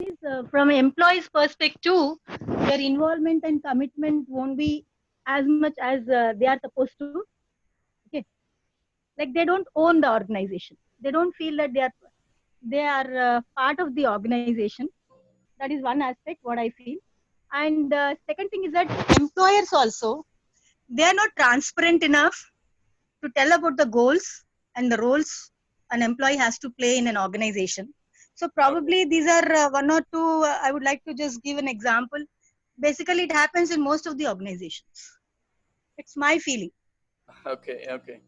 is from employees' perspective, their involvement and commitment won't be as much as they are supposed to. Okay, like they don't own the organization. They don't feel that they are part of the organization. That is one aspect what I feel. And second thing is that employers also, they are not transparent enough to tell about the goals and the roles an employee has to play in an organization. So Okay. probably these are one or two. I would like to just give an example. Basically, it happens in most of the organizations. It's my feeling. Okay. Okay.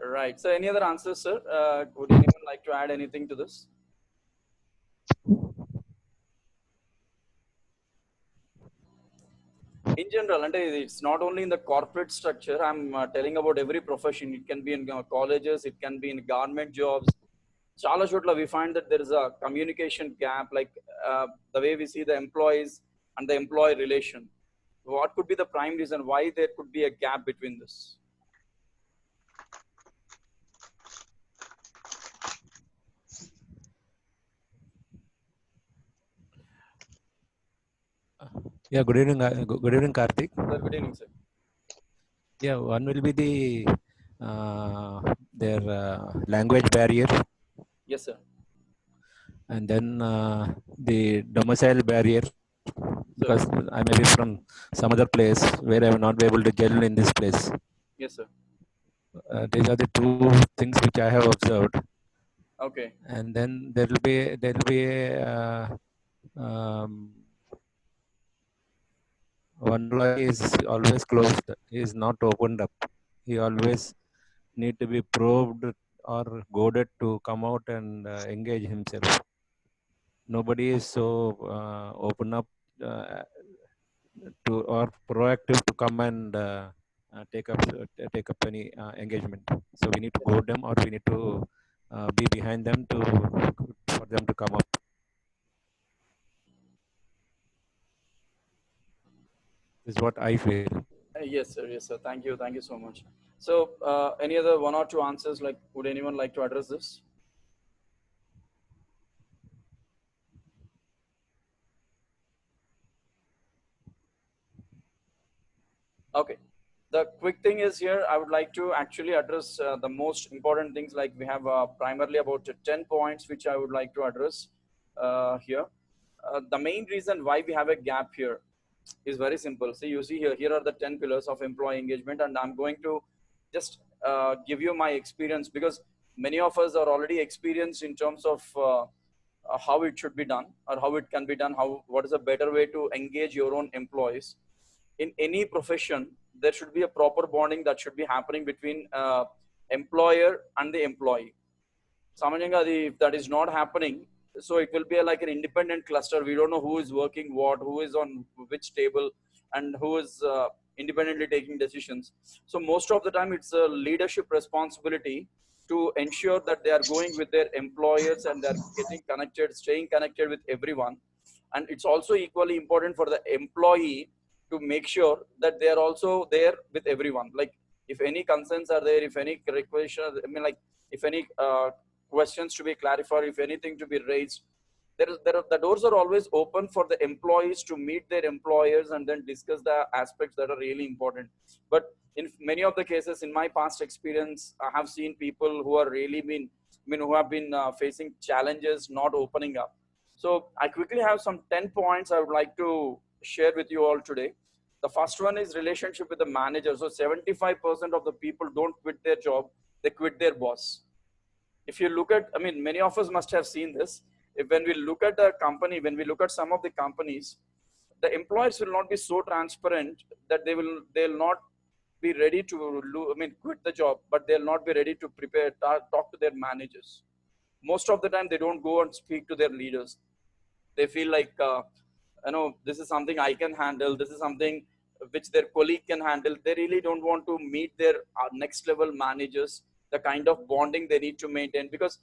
Right. So any other answers, sir? Would anyone like to add anything to this? In general, and it's not only in the corporate structure. I'm telling about every profession. It can be in colleges, it can be in government jobs. Chala chotla we find that there is a communication gap, like the way we see the employees and the employee relation. What could be the prime reason why there could be a gap between this? Yeah, good evening. Good evening, Karthik. Sir, good evening, sir. Yeah, one will be their language barrier, Yes, sir. and then the domicile barrier, Sir. because I may be from some other place where I will not be able to gel in this place. Yes, sir. These are the two things which I have observed, Okay. and then there will be um, one employee is always closed. He is not opened up. He always need to be probed or goaded to come out and engage himself. Nobody is so open up uh, to or proactive to come and take up any engagement. So we need to goad them, or we need to be behind them to for them to come up. This is what I feel. Yes, sir. Yes, sir. Thank you. Thank you so much. So, any other one or two answers? Like, would anyone like to address this? Okay. The quick thing is here, I would like to actually address the most important things. Like, we have primarily about 10 points which I would like to address here. The main reason why we have a gap here is very simple. See, you see here are the 10 pillars of employee engagement, and I'm going to just give you my experience, because many of us are already experienced in terms of how it should be done, or how it can be done, what is a better way to engage your own employees. In any profession, there should be a proper bonding that should be happening between employer and the employee. Samanyanga, if that is not happening, so it will be like an independent cluster. We don't know who is working what, who is on which table, and who is independently taking decisions. So most of the time, it's a leadership responsibility to ensure that they are going with their employers and they're getting connected, staying connected with everyone. And it's also equally important for the employee to make sure that they are also there with everyone. Like, if any concerns are there, if any request, I mean, like, if any questions to be clarified, if anything to be raised, the doors are always open for the employees to meet their employers and then discuss the aspects that are really important. But in many of the cases, in my past experience, I have seen people who are really who have been facing challenges not opening up. So I quickly have some 10 points I would like to share with you all today. The first one is relationship with the manager. So 75% of the people don't quit their job, they quit their boss. If you look at, I mean, many of us must have seen this. If when we look at the company, when we look at some of the companies, the employers will not be so transparent that they'll not be ready to quit the job, but they'll not be ready to prepare, talk to their managers. Most of the time, they don't go and speak to their leaders. They feel like, this is something I can handle, this is something which their colleague can handle. They really don't want to meet their next level managers, the kind of bonding they need to maintain, because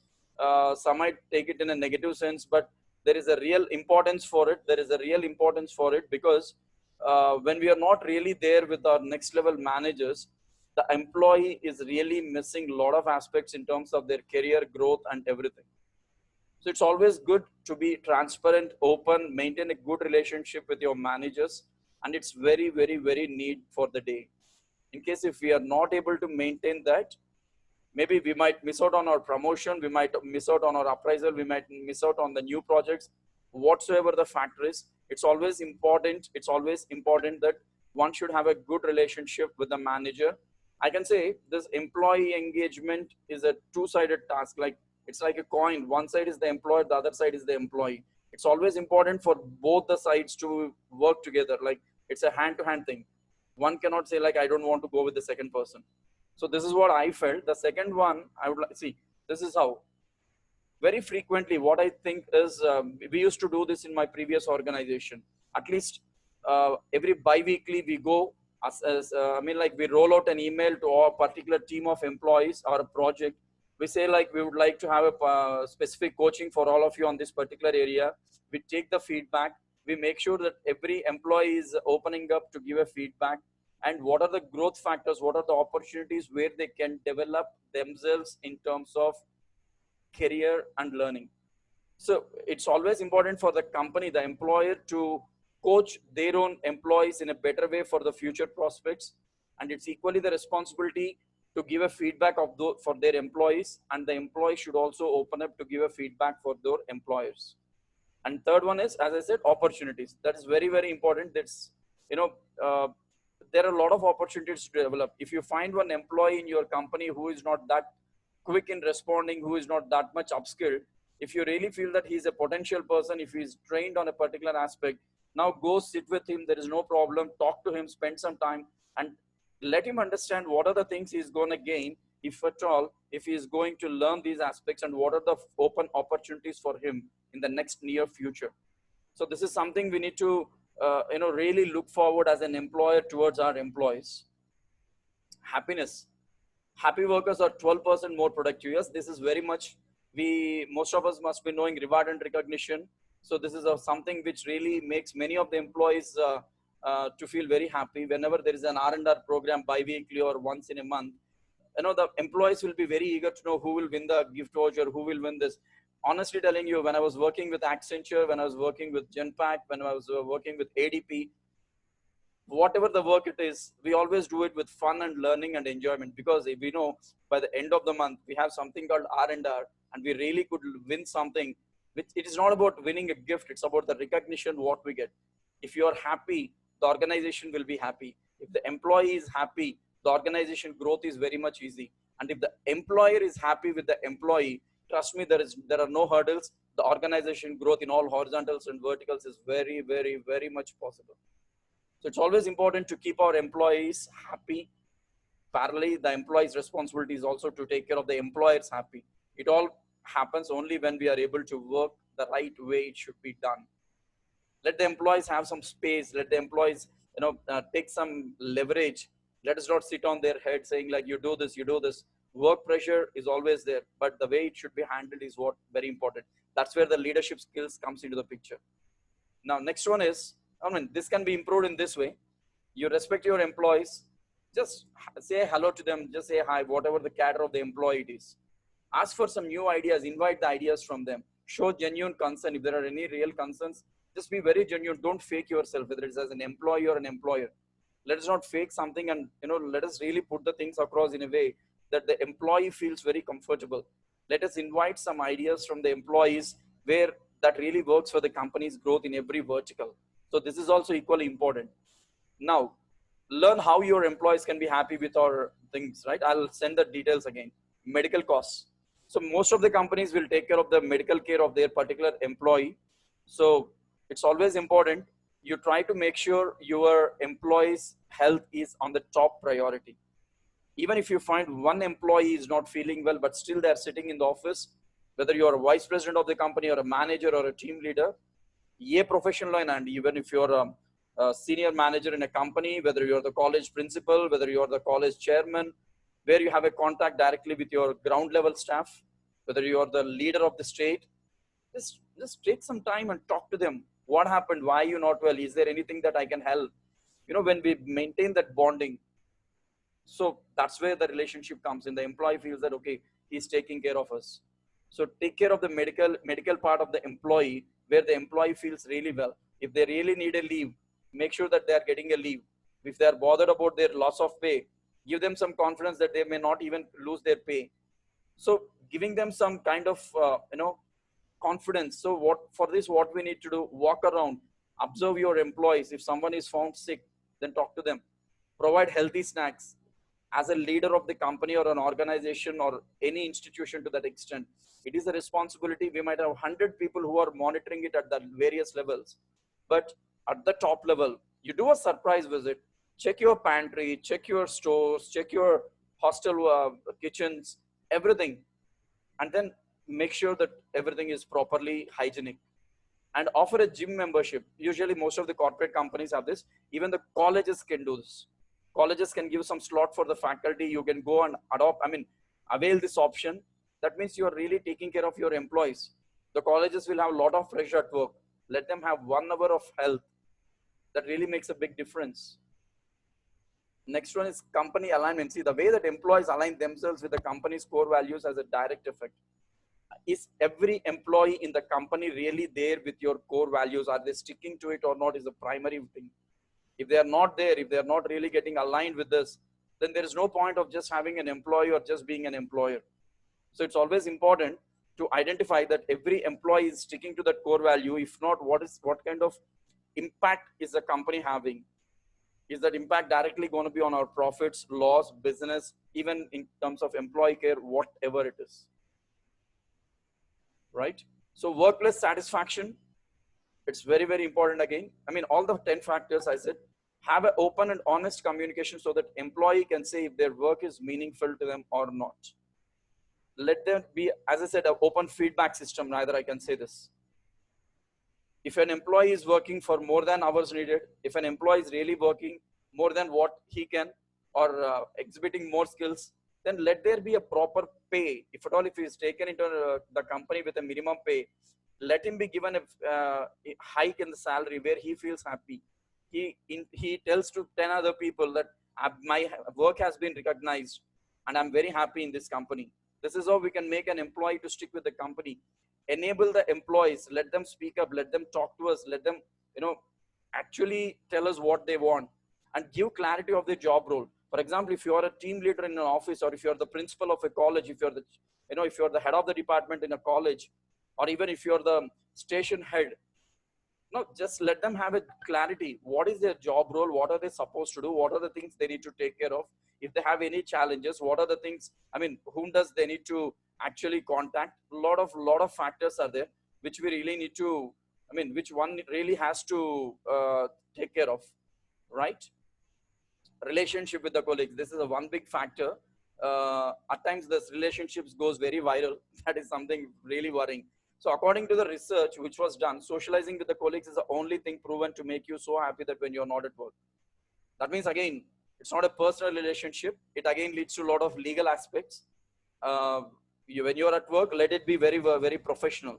some might take it in a negative sense, but there is a real importance for it. There is a real importance for it, because when we are not really there with our next level managers, the employee is really missing a lot of aspects in terms of their career growth and everything. So it's always good to be transparent, open, maintain a good relationship with your managers, and it's very, very, very need for the day. In case if we are not able to maintain that, maybe we might miss out on our promotion, we might miss out on our appraisal, we might miss out on the new projects. Whatsoever the factor is, it's always important, that one should have a good relationship with the manager. I can say this employee engagement is a two-sided task. Like, it's like a coin. One side is the employer, the other side is the employee. It's always important for both the sides to work together. Like, it's a hand-to-hand thing. One cannot say like, I don't want to go with the second person. So this is what I felt. The second one, I would like, see, this is how. Very frequently, what I think is, we used to do this in my previous organization. At least every bi-weekly we go, I mean, like, we roll out an email to our particular team of employees or a project. We say like, we would like to have a specific coaching for all of you on this particular area. We take the feedback. We make sure that every employee is opening up to give a feedback. And what are the growth factors? What are the opportunities where they can develop themselves in terms of career and learning? So it's always important for the company, the employer, to coach their own employees in a better way for the future prospects. And it's equally the responsibility to give a feedback of for their employees, and the employee should also open up to give a feedback for their employers. And third one is, as I said, opportunities. That is very, very important. That's, there are a lot of opportunities to develop. If you find one employee in your company who is not that quick in responding, who is not that much upskilled, if you really feel that he's a potential person, if he's trained on a particular aspect, now go sit with him. There is no problem. Talk to him, spend some time, and let him understand what are the things he's going to gain, if at all, if he's going to learn these aspects, and what are the open opportunities for him in the next near future. So this is something we need to really look forward as an employer towards our employees. Happiness. Happy workers are 12% more productive. Yes, this is very much, most of us must be knowing reward and recognition. So this is something which really makes many of the employees to feel very happy. Whenever there is an R&R program bi-weekly or once in a month, the employees will be very eager to know who will win the gift voucher, who will win this. Honestly telling you, when I was working with Accenture, when I was working with Genpact, when I was working with ADP, whatever the work it is, we always do it with fun and learning and enjoyment, because we know by the end of the month, we have something called R&R, and we really could win something. Which, it is not about winning a gift, it's about the recognition what we get. If you are happy, the organization will be happy. If the employee is happy, the organization growth is very much easy. And if the employer is happy with the employee, trust me, there are no hurdles. The organization growth in all horizontals and verticals is very, very, very much possible. So it's always important to keep our employees happy. Parallelly, the employee's responsibility is also to take care of the employers happy. It all happens only when we are able to work the right way it should be done. Let the employees have some space. Let the employees, take some leverage. Let us not sit on their head saying like, you do this, you do this. Work pressure is always there, but the way it should be handled is what very important. That's where the leadership skills comes into the picture. Now, next one is, this can be improved in this way. You respect your employees. Just say hello to them. Just say hi, whatever the cadre of the employee it is. Ask for some new ideas. Invite the ideas from them. Show genuine concern. If there are any real concerns, just be very genuine. Don't fake yourself, whether it's as an employee or an employer. Let us not fake something, and let us really put the things across in a way that the employee feels very comfortable. Let us invite some ideas from the employees where that really works for the company's growth in every vertical. So this is also equally important. Now, learn how your employees can be happy with our things, right? I'll send the details again. Medical costs. So most of the companies will take care of the medical care of their particular employee. So it's always important. You try to make sure your employees' health is on the top priority. Even if you find one employee is not feeling well, but still they're sitting in the office, whether you're a vice president of the company or a manager or a team leader, ye professional line, and even if you're a senior manager in a company, whether you're the college principal, whether you're the college chairman, where you have a contact directly with your ground level staff, whether you're the leader of the state, just take some time and talk to them. What happened? Why are you not well? Is there anything that I can help? When we maintain that bonding, so that's where the relationship comes in. The employee feels that, okay, he's taking care of us. So take care of the medical part of the employee, where the employee feels really well. If they really need a leave, make sure that they are getting a leave. If they are bothered about their loss of pay, give them some confidence that they may not even lose their pay. So giving them some kind of confidence. So what we need to do, walk around, observe your employees. If someone is found sick, then talk to them, provide healthy snacks. As a leader of the company or an organization or any institution, to that extent, it is a responsibility. We might have 100 people who are monitoring it at the various levels, but at the top level, you do a surprise visit, check your pantry, check your stores, check your hostel kitchens, everything, and then make sure that everything is properly hygienic, and offer a gym membership. Usually most of the corporate companies have this. Even the colleges can do this. Colleges can give some slot for the faculty. You can go and avail this option. That means you are really taking care of your employees. The colleges will have a lot of pressure at work. Let them have 1 hour of health. That really makes a big difference. Next one is company alignment. See, the way that employees align themselves with the company's core values has a direct effect. Is every employee in the company really there with your core values? Are they sticking to it or not, is the primary thing. If they are not there, if they are not really getting aligned with this, then there is no point of just having an employee or just being an employer. So it's always important to identify that every employee is sticking to that core value. If not, what kind of impact is the company having? Is that impact directly going to be on our profits, loss, business, even in terms of employee care, whatever it is? Right? So workplace satisfaction, it's very, very important again. All the 10 factors I said, have an open and honest communication so that employee can say if their work is meaningful to them or not. Let there be, as I said, an open feedback system. Neither I can say this. If an employee is working for more than hours needed, if an employee is really working more than what he can, or exhibiting more skills, then let there be a proper pay. If at all, if he is taken into the company with a minimum pay, let him be given a hike in the salary where he feels happy. He tells to 10 other people that my work has been recognized and I'm very happy in this company. This is how we can make an employee to stick with the company. Enable the employees, let them speak up, let them talk to us, let them actually tell us what they want, and give clarity of their job role. For example, if you are a team leader in an office, or if you're the principal of a college, if you're the if you're the head of the department in a college, or even if you're the station head, no, just let them have a clarity. What is their job role? What are they supposed to do? What are the things they need to take care of? If they have any challenges, what are the things, whom does they need to actually contact? A lot of factors are there, which we really need to, which one really has to take care of, right? Relationship with the colleagues. This is a one big factor. At times this relationships goes very viral. That is something really worrying. So according to the research which was done, socializing with the colleagues is the only thing proven to make you so happy that when you're not at work. That means, again, it's not a personal relationship. It again leads to a lot of legal aspects. When you're at work, let it be very, very professional.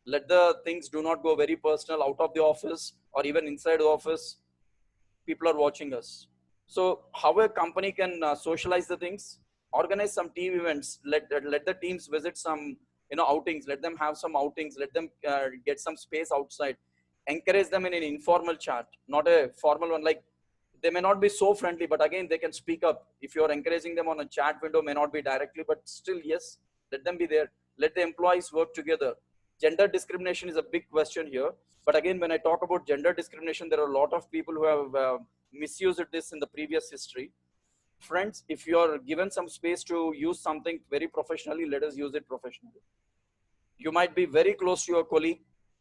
Let the things do not go very personal out of the office or even inside the office. People are watching us. So how a company can socialize the things? Organize some team events. Let the teams visit some outings. Let them have some outings. Let them get some space outside. Encourage them in an informal chat, not a formal one. Like, they may not be so friendly, but again, they can speak up. If you're encouraging them on a chat window, may not be directly, but still, yes, let them be there. Let the employees work together. Gender discrimination is a big question here. But again, when I talk about gender discrimination, there are a lot of people who have misused this in the previous history. Friends, if you're given some space to use something very professionally, let us use it professionally. You might be very close to your colleague.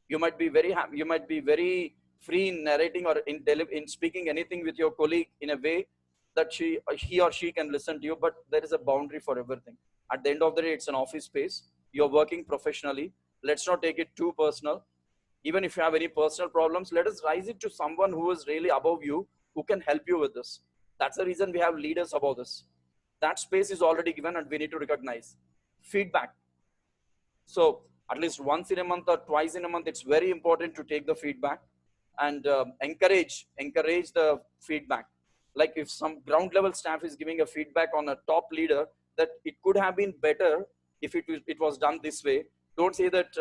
You might be very free in narrating or in speaking anything with your colleague in a way that he or she can listen to you, but there is a boundary for everything. At the end of the day, it's an office space. You're working professionally. Let's not take it too personal. Even if you have any personal problems, let us raise it to someone who is really above you, who can help you with this. That's the reason we have leaders about this. That space is already given and we need to recognize. Feedback. So at least once in a month or twice in a month, it's very important to take the feedback and encourage the feedback. Like if some ground level staff is giving a feedback on a top leader that it could have been better if it was done this way, Don't say that,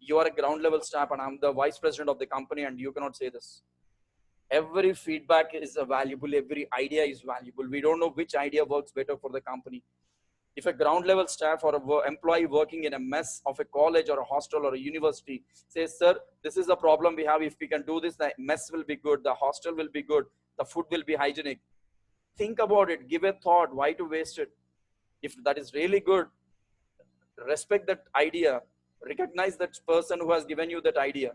you are a ground level staff and I'm the vice president of the company and you cannot say this. Every feedback is valuable. Every idea is valuable. We don't know which idea works better for the company. If a ground level staff or a employee working in a mess of a college or a hostel or a university says, sir, this is the problem we have. If we can do this, the mess will be good. The hostel will be good. The food will be hygienic. Think about it. Give a thought. Why to waste it? If that is really good, respect that idea. Recognize that person who has given you that idea.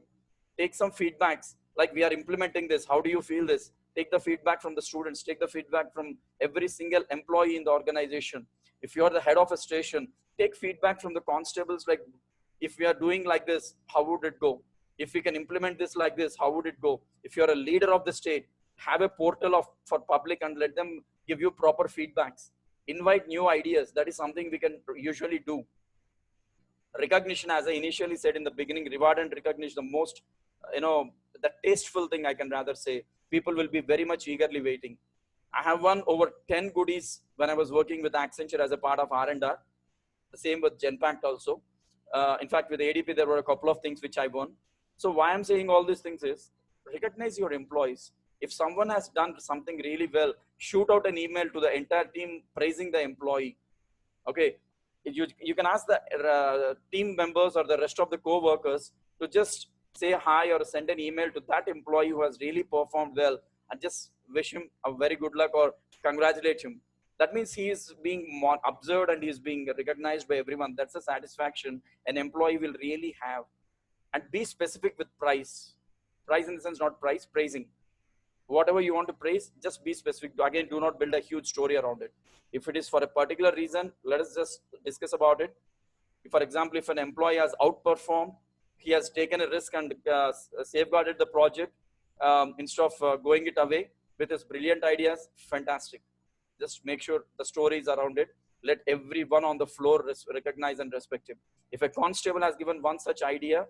Take some feedbacks. Like, we are implementing this. How do you feel this? Take the feedback from the students. Take the feedback from every single employee in the organization. If you are the head of a station, take feedback from the constables. Like, if we are doing like this, how would it go? If we can implement this like this, how would it go? If you are a leader of the state, have a portal for public and let them give you proper feedbacks. Invite new ideas. That is something we can usually do. Recognition, as I initially said in the beginning, reward and recognition, the most, the tasteful thing, I can rather say. People will be very much eagerly waiting. I have won over 10 goodies when I was working with Accenture as a part of R&R. The same with Genpact also. In fact, with ADP, there were a couple of things which I won. So why I'm saying all these things is, recognize your employees. If someone has done something really well, shoot out an email to the entire team praising the employee. Okay. You can ask the team members or the rest of the co-workers to just say hi or send an email to that employee who has really performed well and just wish him a very good luck or congratulate him. That means he is being observed and he is being recognized by everyone. That's a satisfaction an employee will really have. And be specific with price. Price in the sense, not price, praising. Whatever you want to praise, just be specific. Again, do not build a huge story around it. If it is for a particular reason, let us just discuss about it. If, for example, if an employee has outperformed, he has taken a risk and safeguarded the project instead of going it away with his brilliant ideas, fantastic. Just make sure the story is around it. Let everyone on the floor recognize and respect him. If a constable has given one such idea,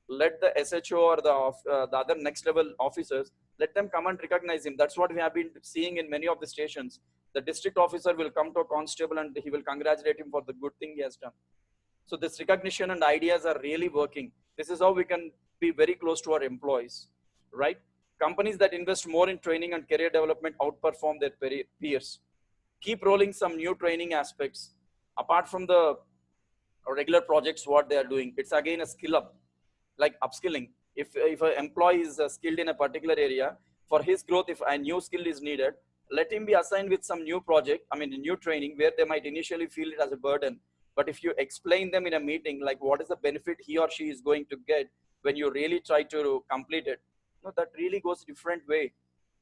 let the SHO or the other next level officers, let them come and recognize him. That's what we have been seeing in many of the stations. The district officer will come to a constable and he will congratulate him for the good thing he has done. So this recognition and ideas are really working. This is how we can be very close to our employees, right? Companies that invest more in training and career development outperform their peers. Keep rolling some new training aspects. Apart from the regular projects, what they are doing, it's again a skill up, like upskilling. If an employee is skilled in a particular area, for his growth, if a new skill is needed, let him be assigned with some new project, a new training where they might initially feel it as a burden. But if you explain them in a meeting, like what is the benefit he or she is going to get when you really try to complete it, that really goes a different way.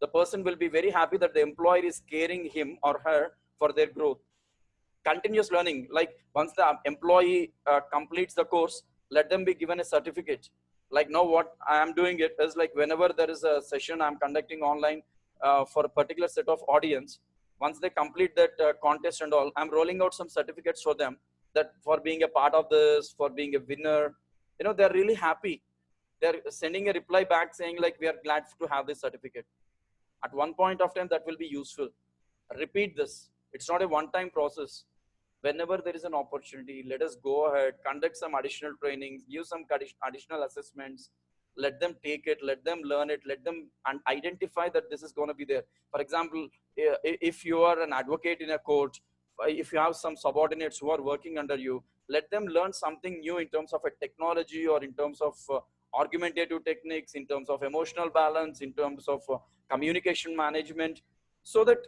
The person will be very happy that the employer is caring him or her for their growth. Continuous learning, like once the employee completes the course, let them be given a certificate. Like now what I am doing it is, like whenever there is a session I'm conducting online for a particular set of audience, once they complete that contest and all, I'm rolling out some certificates for them, that for being a part of this, for being a winner, they're really happy. They're sending a reply back saying like, we are glad to have this certificate. At one point of time, that will be useful. Repeat this. It's not a one-time process. Whenever there is an opportunity, let us go ahead, conduct some additional trainings, give some additional assessments, let them take it, let them learn it, let them identify that this is going to be there. For example, if you are an advocate in a court, if you have some subordinates who are working under you, let them learn something new in terms of a technology or in terms of argumentative techniques, in terms of emotional balance, in terms of communication management, so that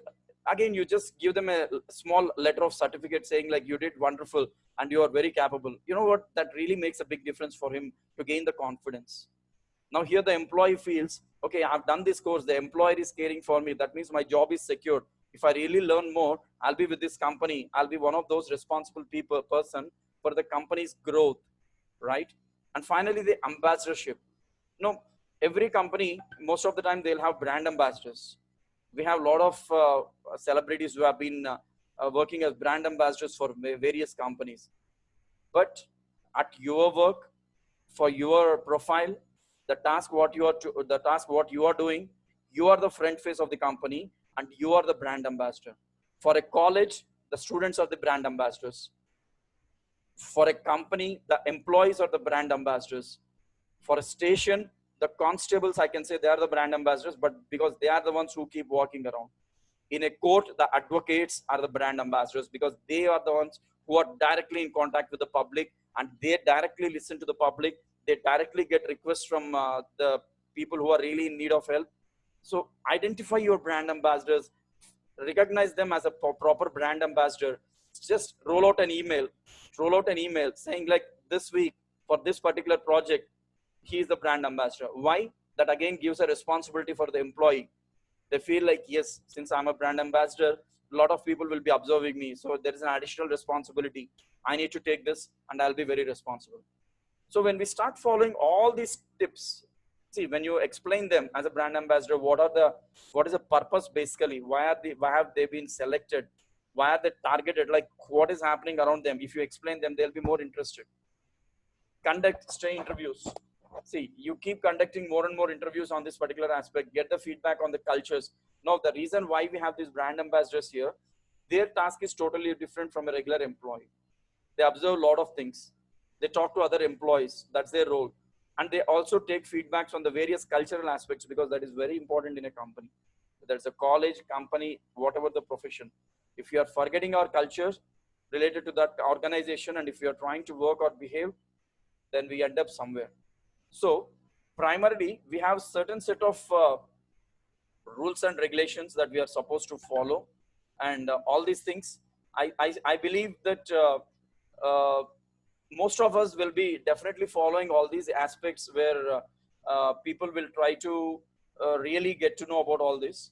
again, you just give them a small letter of certificate saying like, you did wonderful and you are very capable. You know what? That really makes a big difference for him to gain the confidence. Now here the employee feels, okay, I've done this course. The employer is caring for me. That means my job is secured. If I really learn more, I'll be with this company. I'll be one of those responsible person for the company's growth, right? And finally, the ambassadorship. Every company, most of the time, they'll have brand ambassadors. We have a lot of celebrities who have been working as brand ambassadors for various companies. But at your work, for your profile, the task what you are doing, you are the front face of the company and you are the brand ambassador. For a college, the students are the brand ambassadors. For a company, the employees are the brand ambassadors. For a station, the constables, I can say they are the brand ambassadors, but because they are the ones who keep walking around. In a court, the advocates are the brand ambassadors because they are the ones who are directly in contact with the public, and they directly listen to the public. They directly get requests from the people who are really in need of help. So identify your brand ambassadors, recognize them as a proper brand ambassador. Just roll out an email saying like, this week for this particular project, he is the brand ambassador. Why? That again gives a responsibility for the employee. They feel like, yes, since I'm a brand ambassador, a lot of people will be observing me. So there is an additional responsibility. I need to take this and I'll be very responsible. So when we start following all these tips, see, when you explain them as a brand ambassador, what is the purpose basically? Why have they been selected? Why are they targeted? Like, what is happening around them? If you explain them, they'll be more interested. Conduct stray interviews. See, you keep conducting more and more interviews on this particular aspect, get the feedback on the cultures. Now, the reason why we have these brand ambassadors here, their task is totally different from a regular employee. They observe a lot of things. They talk to other employees. That's their role. And they also take feedbacks on the various cultural aspects, because that is very important in a company. There's a college, company, whatever the profession. If you are forgetting our cultures related to that organization, and if you are trying to work or behave, then we end up somewhere. So primarily, we have certain set of rules and regulations that we are supposed to follow, and all these things. I believe that most of us will be definitely following all these aspects, where people will try to really get to know about all this.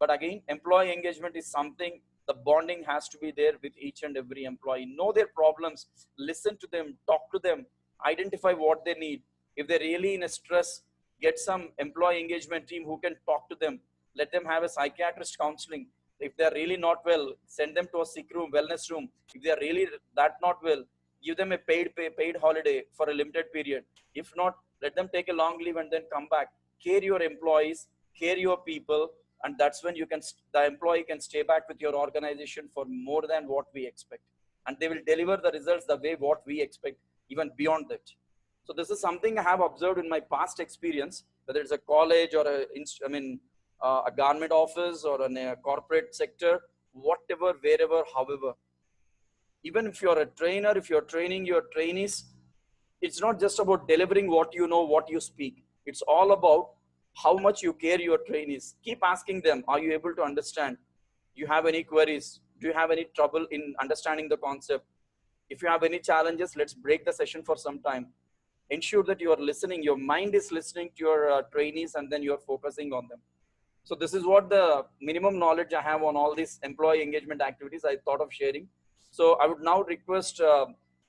But again, employee engagement is something, the bonding has to be there with each and every employee. Know their problems, listen to them, talk to them, identify what they need. If they're really in a stress, get some employee engagement team who can talk to them. Let them have a psychiatrist counseling. If they're really not well, send them to a sick room, wellness room. If they're really that not well, give them a paid holiday for a limited period. If not, let them take a long leave and then come back. Care your employees, care your people, and that's when the employee can stay back with your organization for more than what we expect. And they will deliver the results the way what we expect, even beyond that. So this is something I have observed in my past experience, whether it's a college or a government office or in a corporate sector, whatever, wherever, however. Even if you're a trainer, if you're training your trainees, it's not just about delivering what you know, what you speak. It's all about how much you care your trainees. Keep asking them, are you able to understand? Do you have any queries? Do you have any trouble in understanding the concept? If you have any challenges, let's break the session for some time. Ensure that you are listening, your mind is listening to your trainees, and then you're focusing on them. So this is what the minimum knowledge I have on all these employee engagement activities I thought of sharing. So I would now request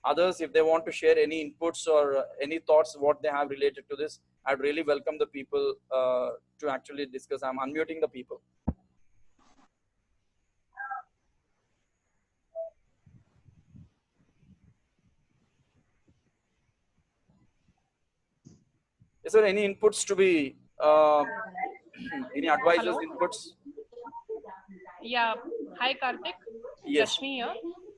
others, if they want to share any inputs or any thoughts, what they have related to this. I'd really welcome the people to actually discuss. I'm unmuting the people. Is there any inputs to be, any advisors' inputs? Yeah. Hi, Karthik. Yes. Rashmi here.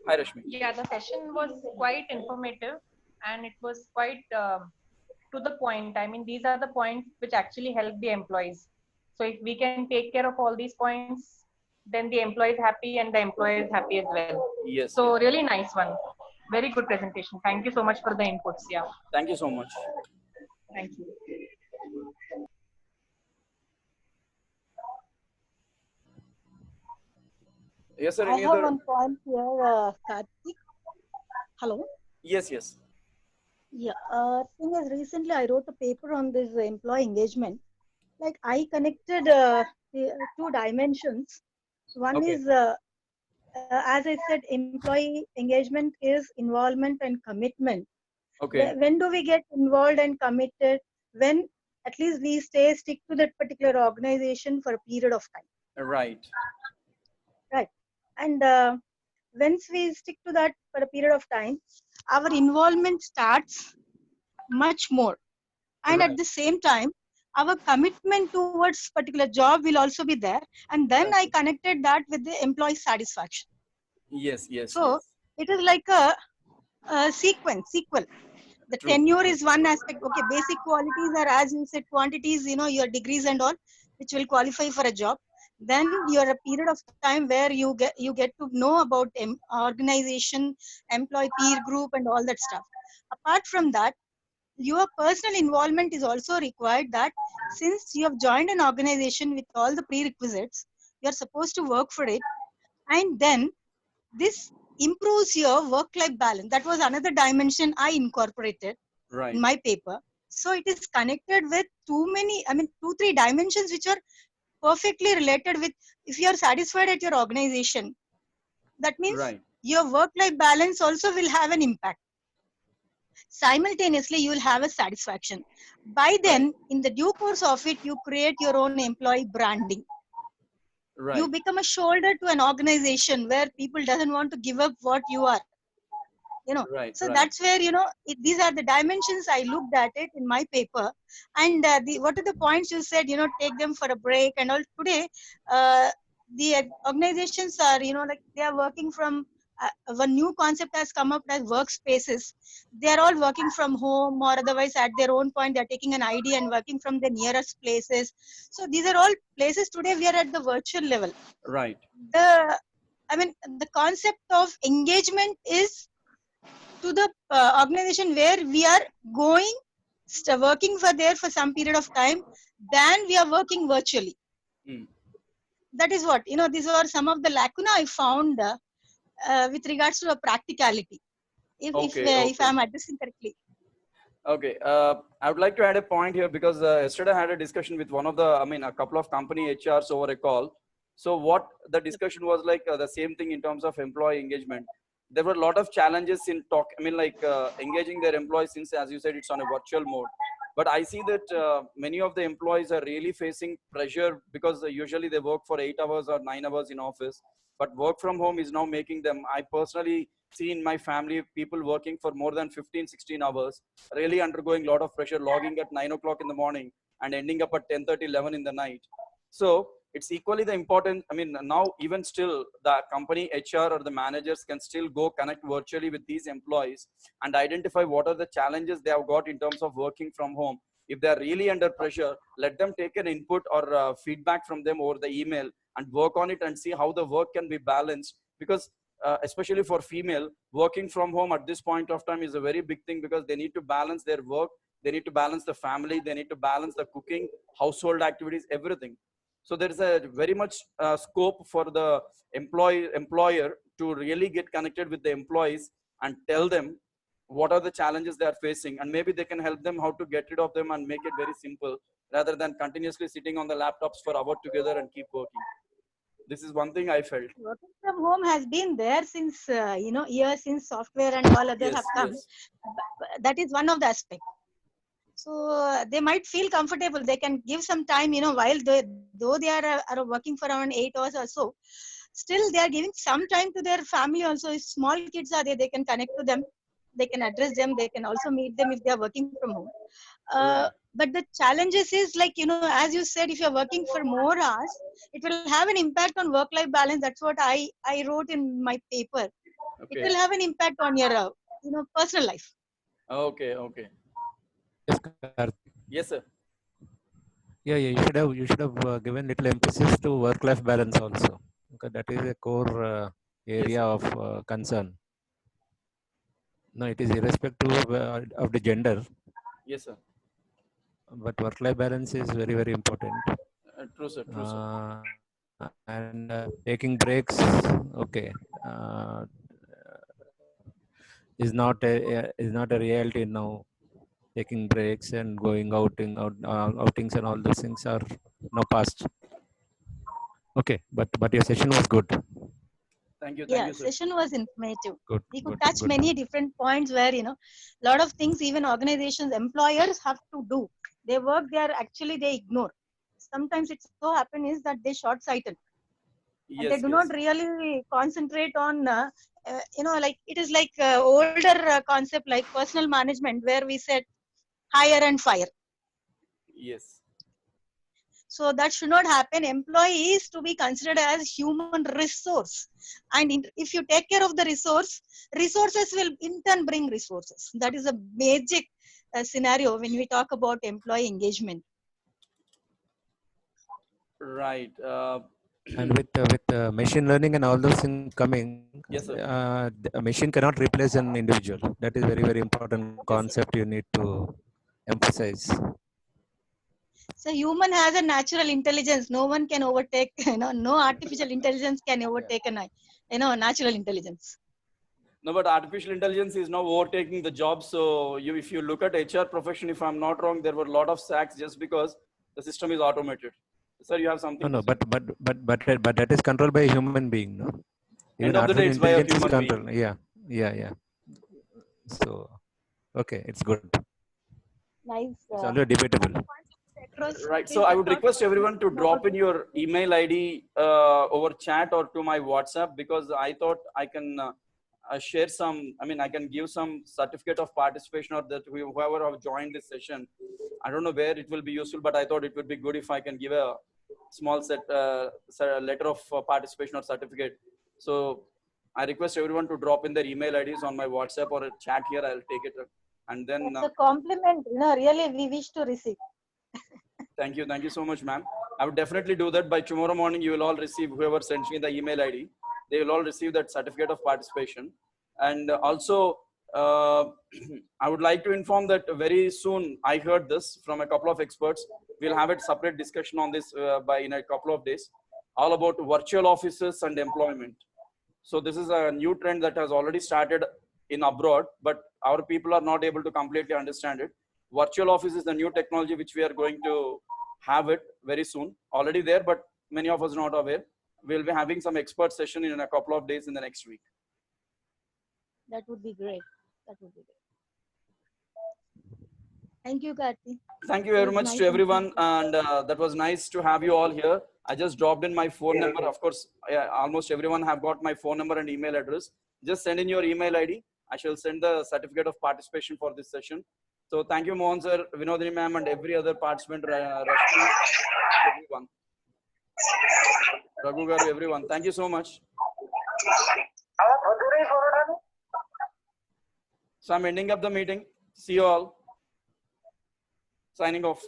Hi, Rashmi. Yeah, the session was quite informative and it was quite to the point. I mean, these are the points which actually help the employees. So if we can take care of all these points, then the employee is happy and the employer is happy as well. Yes. So really nice one. Very good presentation. Thank you so much for the inputs. Yeah. Thank you so much. Thank you. Yes, sir. I have one point here, Karthik. Hello. Yes, yes. Yeah. Thing is, recently I wrote a paper on this employee engagement. Like I connected the two dimensions. One is, as I said, employee engagement is involvement and commitment. Okay. When do we get involved and committed? When at least we stick to that particular organization for a period of time. Right. Right. And once we stick to that for a period of time, our involvement starts much more. And at the same time, our commitment towards particular job will also be there. And then I connected that with the employee satisfaction. Yes, yes. So yes. it is like a sequel. The True. tenure is one aspect. Okay, basic qualities are, as you said, quantities, your degrees and all, which will qualify for a job. Then you're a period of time where you get to know about organization, employee peer group, and all that stuff. Apart from that, your personal involvement is also required, that since you have joined an organization with all the prerequisites, you're supposed to work for it. And then this improves your work-life balance. That was another dimension I incorporated Right. in my paper. So it is connected with two, three dimensions which are perfectly related with, if you are satisfied at your organization, that means Right. your work-life balance also will have an impact. Simultaneously, you will have a satisfaction. By then, Right. in the due course of it, you create your own employee branding. Right. You become a shoulder to an organization where people doesn't want to give up what you are. Right. So Right. that's where these are the dimensions I looked at it in my paper. And what are the points you said, take them for a break and all. Today the organizations are like they are working from one new concept has come up as workspaces. They are all working from home, or otherwise at their own point they're taking an idea and working from the nearest places. So these are all places today we are at the virtual level. Right. The concept of engagement is to the organization where we are going, working for there for some period of time, then we are working virtually. Mm. That is what, these are some of the lacuna I found with regards to a practicality. If Okay. I'm addressing correctly. Okay. I would like to add a point here because yesterday I had a discussion with a couple of company HRs over a call. So what the discussion was like, the same thing in terms of employee engagement. There were a lot of challenges in engaging their employees, since, as you said, it's on a virtual mode. But I see that many of the employees are really facing pressure because usually they work for 8 hours or 9 hours in office. But work from home is now making them, I personally see in my family, people working for more than 15, 16 hours, really undergoing a lot of pressure, logging at 9 o'clock in the morning and ending up at 10:30, 11 in the night. So it's equally the important. Now even still the company HR or the managers can still go connect virtually with these employees and identify what are the challenges they have got in terms of working from home. If they are really under pressure, let them take an input or feedback from them over the email and work on it and see how the work can be balanced. Because especially for female, working from home at this point of time is a very big thing, because they need to balance their work, they need to balance the family, they need to balance the cooking, household activities, everything. So there is a very much scope for the employer to really get connected with the employees and tell them what are the challenges they are facing, and maybe they can help them how to get rid of them and make it very simple, rather than continuously sitting on the laptops for hours together and keep working. This is one thing I felt. Working from home has been there since years, since software and all others have Yes, come. yes. That is one of the aspects. So they might feel comfortable. They can give some time, while though they are working for around 8 hours or so, still they are giving some time to their family also. If small kids are there, they can connect to them, they can address them, they can also meet them if they are working from home. Right. But the challenges is like, as you said, if you're working for more hours, it will have an impact on work-life balance. That's what I wrote in my paper. It Okay. will have an impact on your personal life. Okay. Okay. Yes, Karthik. Yes, sir. Yeah, you should have given little emphasis to work-life balance also, because that is a core Yes, area sir. of concern. No, it is irrespective of the gender, Yes, sir. but work-life balance is very, very important. True, sir. True, sir. And taking breaks, okay, is not a reality now. Taking breaks and going outings and all those things are now past. Okay, but your session was good. Thank you. Thank Yeah, you, sir. session was informative. Good, We could good, touch good. many different points where, a lot of things even organizations, employers have to do. They work there, actually they ignore. Sometimes it so happens is that they short-sighted and they Yes, do not yes. really concentrate on, like it is like older concept like personal management where we said hire and fire. Yes. So that should not happen. Employee is to be considered as human resource. And if you take care of the resource, resources will in turn bring resources. That is a basic scenario when we talk about employee engagement. Right. And with machine learning and all those things coming, Yes, sir. a machine cannot replace an individual. That is very, very important concept you need to emphasize. So human has a natural intelligence. No one can overtake, no artificial intelligence can overtake natural intelligence. No, but artificial intelligence is now overtaking the job. So if you look at HR profession, if I'm not wrong, there were a lot of sacks just because the system is automated. Sir, you have something No, to say? but that is controlled by a human being, no? Even End of the day, artificial it's by a intelligence is human being. controlled. Yeah. So, okay, it's good. Nice. It's always debatable. Right. So I would request everyone to drop in your email ID over chat or to my WhatsApp, because I thought I can share some, I can give some certificate of participation, or that whoever have joined this session. I don't know where it will be useful, but I thought it would be good if I can give a small letter of participation or certificate. So I request everyone to drop in their email IDs on my WhatsApp or a chat here. I'll take it. And then It's a compliment. Really, we wish to receive. Thank you so much, ma'am. I would definitely do that. By tomorrow morning, you will all receive, whoever sends me the email ID, they will all receive that certificate of participation. And also, I would like to inform that very soon, I heard this from a couple of experts. We'll have a separate discussion on this in a couple of days, all about virtual offices and employment. So this is a new trend that has already started in abroad, but our people are not able to completely understand it. Virtual office is the new technology which we are going to have it very soon. Already there, but many of us are not aware. We'll be having some expert session in a couple of days in the next week. That would be great. Thank you, Karthi. Thank you very much to everyone, and that was nice to have you all here. I just dropped in my phone number. Of course, almost everyone have got my phone number and email address. Just send in your email ID. I shall send the certificate of participation for this session. So thank you, Mohan sir, Vinodini ma'am, and every other participant, Rashmi, everyone. Raghu garu, everyone. Thank you so much. So I'm ending up the meeting. See you all. Signing off.